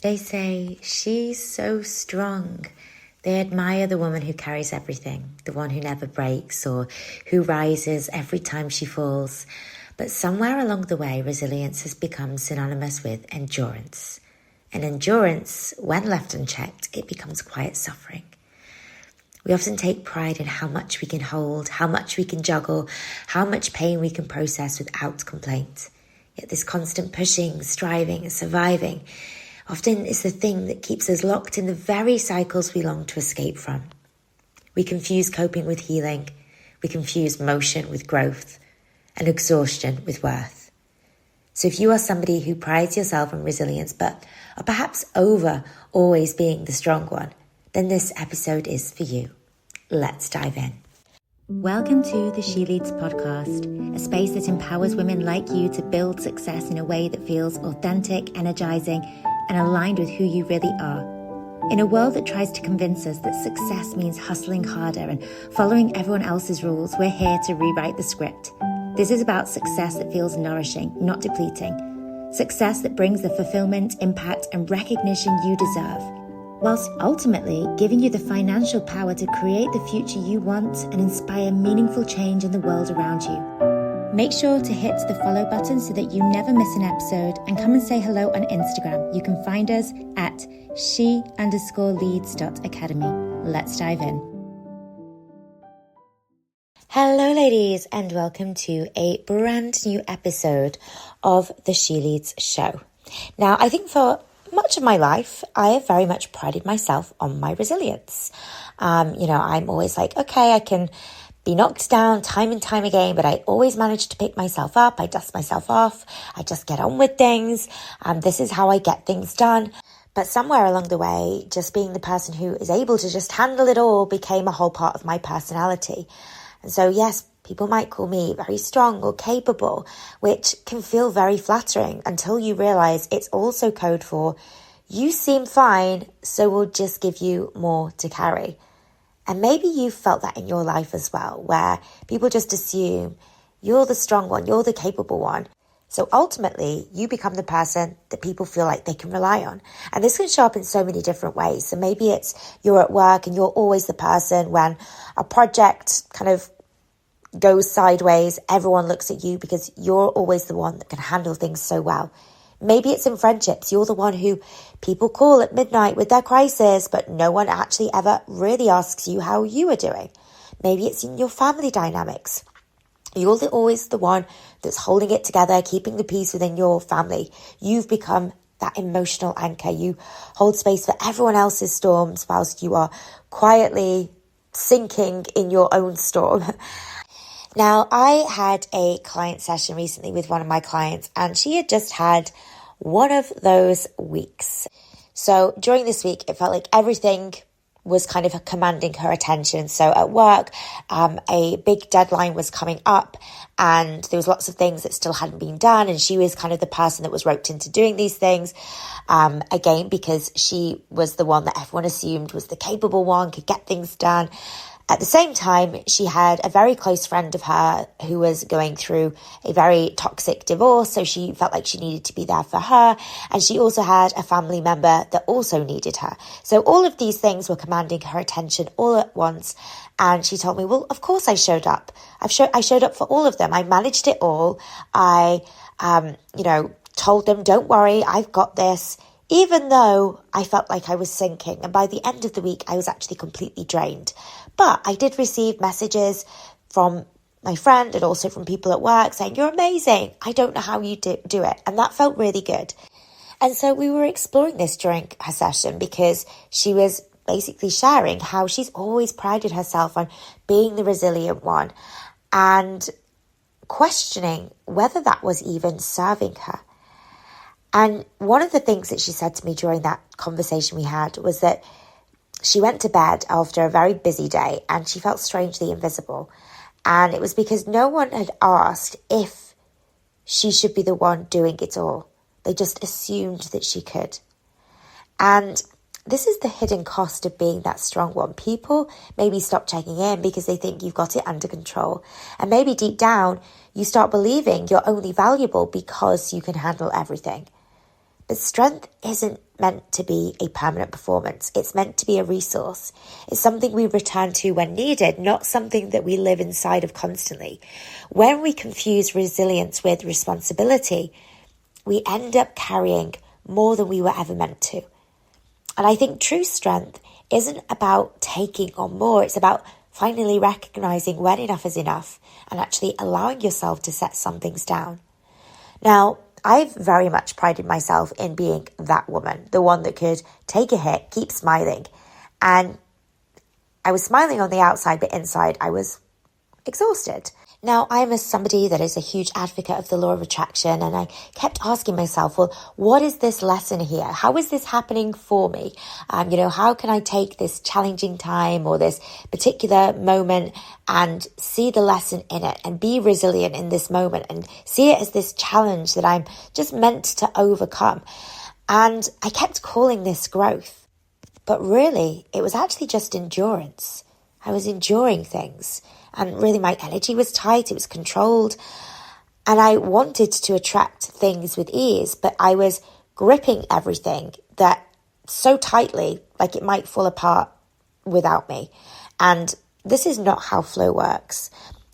They say, she's so strong. They admire the woman who carries everything, the one who never breaks or who rises every time she falls. But somewhere along the way, resilience has become synonymous with endurance. And endurance, when left unchecked, it becomes quiet suffering. We often take pride in how much we can hold, how much we can juggle, how much pain we can process without complaint. Yet this constant pushing, striving, and surviving often is the thing that keeps us locked in the very cycles we long to escape from. We confuse coping with healing. We confuse motion with growth and exhaustion with worth. So if you are somebody who prides yourself on resilience, but are perhaps over always being the strong one, then this episode is for you. Let's dive in. Welcome to the She Leads podcast, a space that empowers women like you to build success in a way that feels authentic, energizing, and aligned with who you really are. In a world that tries to convince us that success means hustling harder and following everyone else's rules, we're here to rewrite the script. This is about success that feels nourishing, not depleting. Success that brings the fulfillment, impact, and recognition you deserve, whilst ultimately giving you the financial power to create the future you want and inspire meaningful change in the world around you. Make sure to hit the follow button so that you never miss an episode, and come and say hello on Instagram. You can find us at she_leads.academy. Let's dive in. Hello ladies, and welcome to a brand new episode of the She Leads show. Now, I think for much of my life, I have very much prided myself on my resilience. I'm always like, okay, I can be knocked down time and time again, but I always manage to pick myself up. I dust myself off. I just get on with things. This is how I get things done. But somewhere along the way, just being the person who is able to just handle it all became a whole part of my personality. And so, yes, people might call me very strong or capable, which can feel very flattering until you realize it's also code for you seem fine, so we'll just give you more to carry. And maybe you've felt that in your life as well, where people just assume you're the strong one, you're the capable one. So ultimately, you become the person that people feel like they can rely on. And this can show up in so many different ways. So maybe it's you're at work and you're always the person when a project kind of goes sideways, everyone looks at you because you're always the one that can handle things so well. Maybe it's in friendships. You're the one who people call at midnight with their crisis, but no one actually ever really asks you how you are doing. Maybe it's in your family dynamics. You're always the one that's holding it together, keeping the peace within your family. You've become that emotional anchor. You hold space for everyone else's storms whilst you are quietly sinking in your own storm. Now, I had a client session recently with one of my clients, and she had just had one of those weeks. So during this week, it felt like everything was kind of commanding her attention. So at work, a big deadline was coming up and there was lots of things that still hadn't been done. And she was kind of the person that was roped into doing these things. Again, because she was the one that everyone assumed was the capable one, could get things done. At the same time, she had a very close friend of her who was going through a very toxic divorce, so she felt like she needed to be there for her. And she also had a family member that also needed her. So all of these things were commanding her attention all at once. And she told me, well, of course I showed up. I showed up for all of them. I managed it all. I, told them, don't worry, I've got this. Even though I felt like I was sinking. And by the end of the week, I was actually completely drained. But I did receive messages from my friend and also from people at work saying, you're amazing. I don't know how you do it. And that felt really good. And so we were exploring this during her session because she was basically sharing how she's always prided herself on being the resilient one and questioning whether that was even serving her. And one of the things that she said to me during that conversation we had was that she went to bed after a very busy day and she felt strangely invisible. And it was because no one had asked if she should be the one doing it all. They just assumed that she could. And this is the hidden cost of being that strong one. People maybe stop checking in because they think you've got it under control. And maybe deep down, you start believing you're only valuable because you can handle everything. But strength isn't meant to be a permanent performance. It's meant to be a resource. It's something we return to when needed, not something that we live inside of constantly. When we confuse resilience with responsibility, we end up carrying more than we were ever meant to. And I think true strength isn't about taking on more. It's about finally recognizing when enough is enough and actually allowing yourself to set some things down. Now, I've very much prided myself in being that woman, the one that could take a hit, keep smiling. And I was smiling on the outside, but inside I was exhausted. Now, I'm somebody that is a huge advocate of the law of attraction, and I kept asking myself, well, what is this lesson here? How is this happening for me? How can I take this challenging time or this particular moment and see the lesson in it and be resilient in this moment and see it as this challenge that I'm just meant to overcome? And I kept calling this growth, but really it was actually just endurance. I was enduring things. And really my energy was tight, it was controlled. And I wanted to attract things with ease, but I was gripping everything that so tightly, like it might fall apart without me. And this is not how flow works.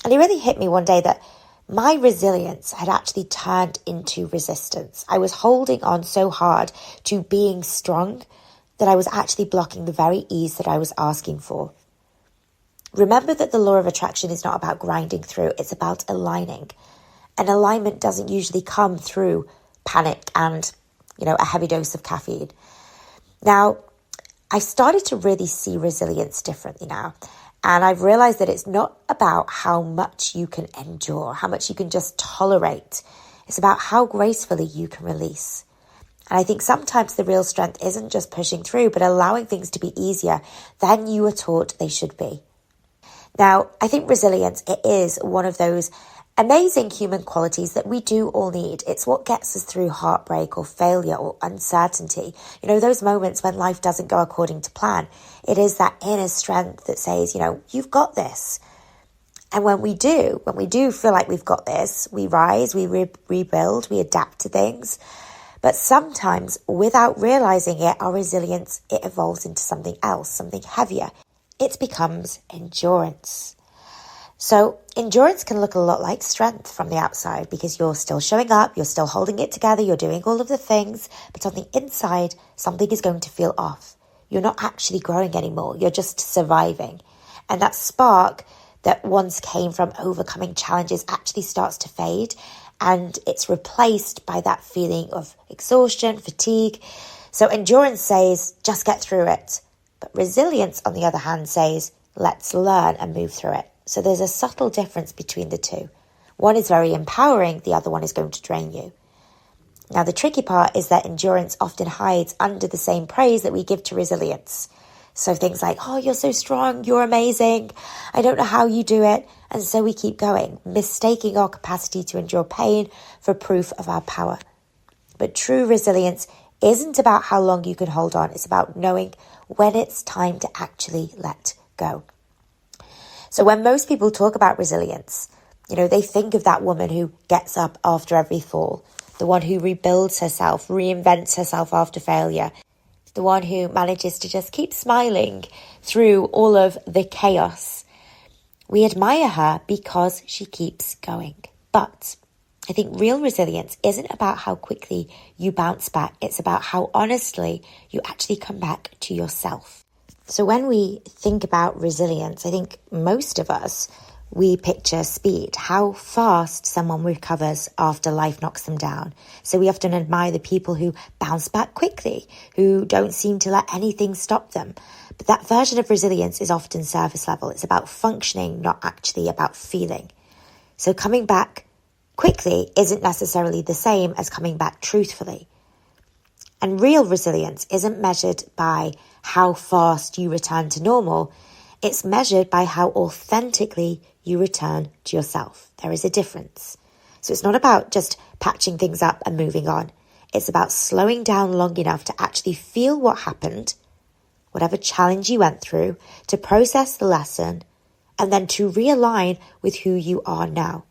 And it really hit me one day that my resilience had actually turned into resistance. I was holding on so hard to being strong that I was actually blocking the very ease that I was asking for. Remember that the law of attraction is not about grinding through, it's about aligning. And alignment doesn't usually come through panic and, a heavy dose of caffeine. Now, I started to really see resilience differently now. And I've realized that it's not about how much you can endure, how much you can just tolerate. It's about how gracefully you can release. And I think sometimes the real strength isn't just pushing through, but allowing things to be easier than you were taught they should be. Now, I think resilience, it is one of those amazing human qualities that we do all need. It's what gets us through heartbreak or failure or uncertainty. Those moments when life doesn't go according to plan. It is that inner strength that says, you've got this. And when we do feel like we've got this, we rise, we rebuild, we adapt to things. But sometimes, without realizing it, our resilience, it evolves into something else, something heavier. It becomes endurance. So endurance can look a lot like strength from the outside because you're still showing up, you're still holding it together, you're doing all of the things, but on the inside, something is going to feel off. You're not actually growing anymore, you're just surviving. And that spark that once came from overcoming challenges actually starts to fade, and it's replaced by that feeling of exhaustion, fatigue. So endurance says, just get through it. But resilience, on the other hand, says, let's learn and move through it. So there's a subtle difference between the two. One is very empowering, the other one is going to drain you. Now, the tricky part is that endurance often hides under the same praise that we give to resilience. So things like, oh, you're so strong, you're amazing, I don't know how you do it. And so we keep going, mistaking our capacity to endure pain for proof of our power. But true resilience isn't about how long you can hold on. It's about knowing when it's time to actually let go. So when most people talk about resilience, they think of that woman who gets up after every fall, the one who rebuilds herself, reinvents herself after failure, the one who manages to just keep smiling through all of the chaos. We admire her because she keeps going. But I think real resilience isn't about how quickly you bounce back. It's about how honestly you actually come back to yourself. So when we think about resilience, I think most of us, we picture speed, how fast someone recovers after life knocks them down. So we often admire the people who bounce back quickly, who don't seem to let anything stop them. But that version of resilience is often surface level. It's about functioning, not actually about feeling. So coming back quickly isn't necessarily the same as coming back truthfully. And real resilience isn't measured by how fast you return to normal. It's measured by how authentically you return to yourself. There is a difference. So it's not about just patching things up and moving on. It's about slowing down long enough to actually feel what happened, whatever challenge you went through, to process the lesson, and then to realign with who you are now.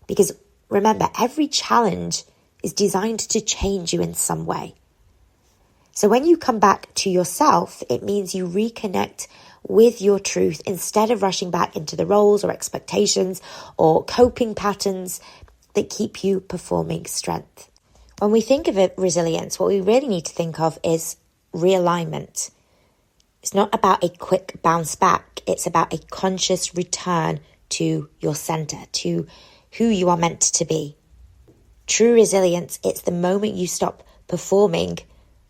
Because remember, every challenge is designed to change you in some way. So when you come back to yourself, it means you reconnect with your truth instead of rushing back into the roles or expectations or coping patterns that keep you performing strength. When we think of it, resilience, what we really need to think of is realignment. It's not about a quick bounce back. It's about a conscious return to your center, to who you are meant to be. True resilience, it's the moment you stop performing,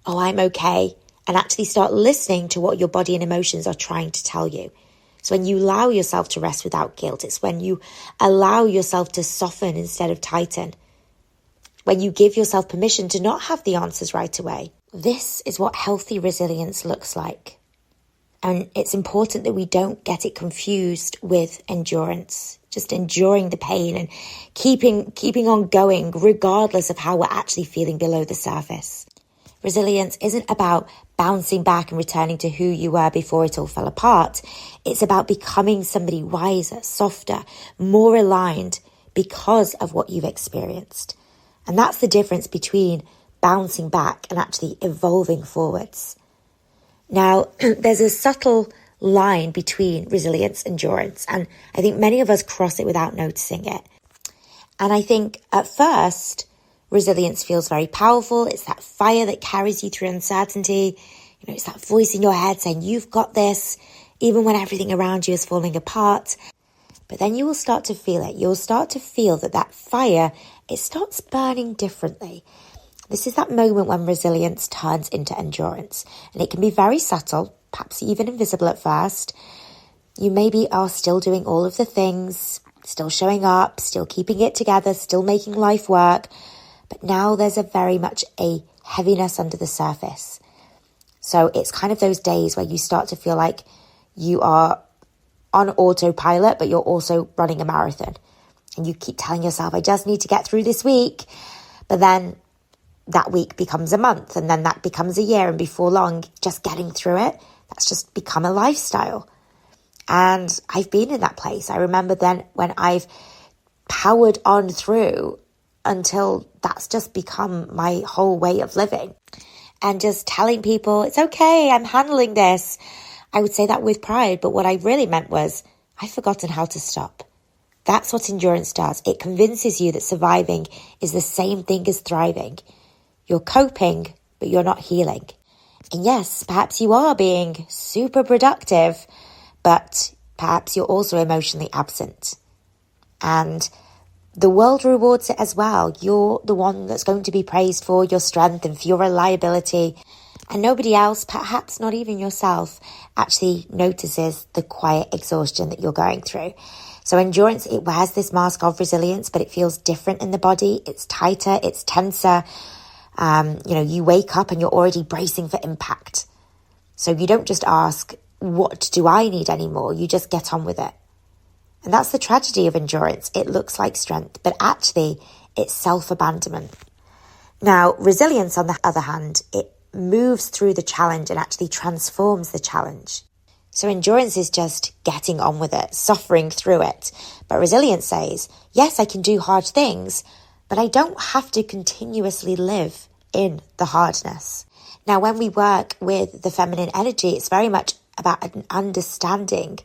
oh, I'm okay, and actually start listening to what your body and emotions are trying to tell you. It's when you allow yourself to rest without guilt. It's when you allow yourself to soften instead of tighten. When you give yourself permission to not have the answers right away. This is what healthy resilience looks like. And it's important that we don't get it confused with endurance, just enduring the pain and keeping on going regardless of how we're actually feeling below the surface. Resilience isn't about bouncing back and returning to who you were before it all fell apart. It's about becoming somebody wiser, softer, more aligned because of what you've experienced. And that's the difference between bouncing back and actually evolving forwards. Now, there's a subtle line between resilience and endurance, and I think many of us cross it without noticing it. And I think at first, resilience feels very powerful. It's that fire that carries you through uncertainty. It's that voice in your head saying, you've got this, even when everything around you is falling apart. But then you will start to feel it. You'll start to feel that fire, it starts burning differently. This is that moment when resilience turns into endurance, and it can be very subtle, perhaps even invisible at first. You maybe are still doing all of the things, still showing up, still keeping it together, still making life work, but now there's very much a heaviness under the surface. So it's kind of those days where you start to feel like you are on autopilot, but you're also running a marathon. And you keep telling yourself, I just need to get through this week. But then that week becomes a month, and then that becomes a year, and before long, just getting through it, that's just become a lifestyle. And I've been in that place. I remember then when I've powered on through until that's just become my whole way of living. And just telling people, it's okay, I'm handling this. I would say that with pride, but what I really meant was, I've forgotten how to stop. That's what endurance does. It convinces you that surviving is the same thing as thriving. You're coping, but you're not healing. And yes, perhaps you are being super productive, but perhaps you're also emotionally absent. And the world rewards it as well. You're the one that's going to be praised for your strength and for your reliability. And nobody else, perhaps not even yourself, actually notices the quiet exhaustion that you're going through. So endurance, it wears this mask of resilience, but it feels different in the body. It's tighter, it's tenser. You wake up and you're already bracing for impact. So you don't just ask, what do I need anymore? You just get on with it. And that's the tragedy of endurance. It looks like strength, but actually it's self-abandonment. Now, resilience, on the other hand, it moves through the challenge and actually transforms the challenge. So endurance is just getting on with it, suffering through it. But resilience says, yes, I can do hard things, but I don't have to continuously live in the hardness. Now, when we work with the feminine energy, it's very much about understanding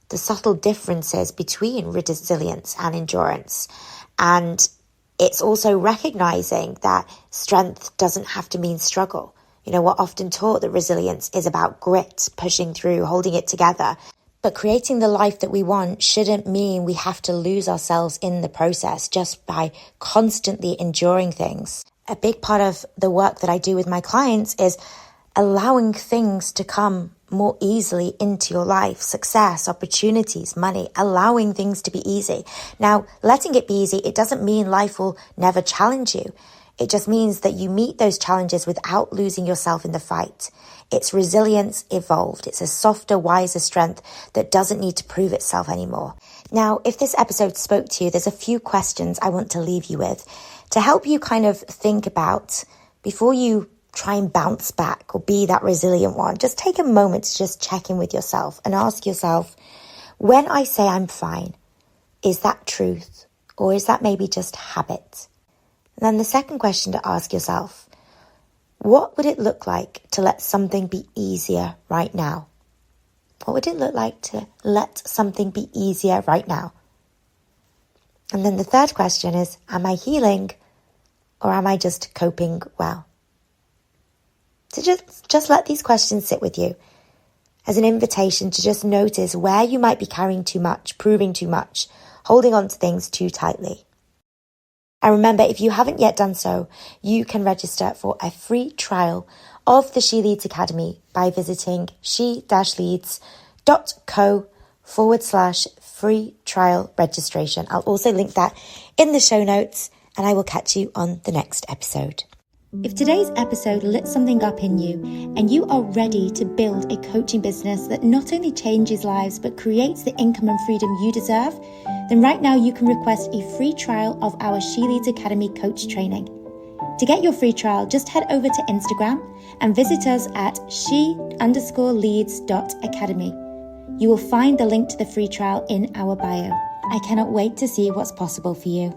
the subtle differences between resilience and endurance. And it's also recognizing that strength doesn't have to mean struggle. We're often taught that resilience is about grit, pushing through, holding it together. But creating the life that we want shouldn't mean we have to lose ourselves in the process just by constantly enduring things. A big part of the work that I do with my clients is allowing things to come more easily into your life, success, opportunities, money, allowing things to be easy. Now, letting it be easy, it doesn't mean life will never challenge you. It just means that you meet those challenges without losing yourself in the fight. It's resilience evolved. It's a softer, wiser strength that doesn't need to prove itself anymore. Now, if this episode spoke to you, there's a few questions I want to leave you with to help you kind of think about before you try and bounce back or be that resilient one. Just take a moment to just check in with yourself and ask yourself, when I say I'm fine, is that truth or is that maybe just habit? And then the second question to ask yourself, What would it look like to let something be easier right now? What would it look like to let something be easier right now? And then the third question is, am I healing or am I just coping well? So just let these questions sit with you as an invitation to just notice where you might be carrying too much, proving too much, holding on to things too tightly. And remember, if you haven't yet done so, you can register for a free trial of the She Leads Academy by visiting she-leads.co/free trial registration. I'll also link that in the show notes, and I will catch you on the next episode. If today's episode lit something up in you and you are ready to build a coaching business that not only changes lives but creates the income and freedom you deserve, then right now you can request a free trial of our She Leads Academy coach training. To get your free trial, just head over to Instagram and visit us at she_leads.academy. You will find the link to the free trial in our bio. I cannot wait to see what's possible for you.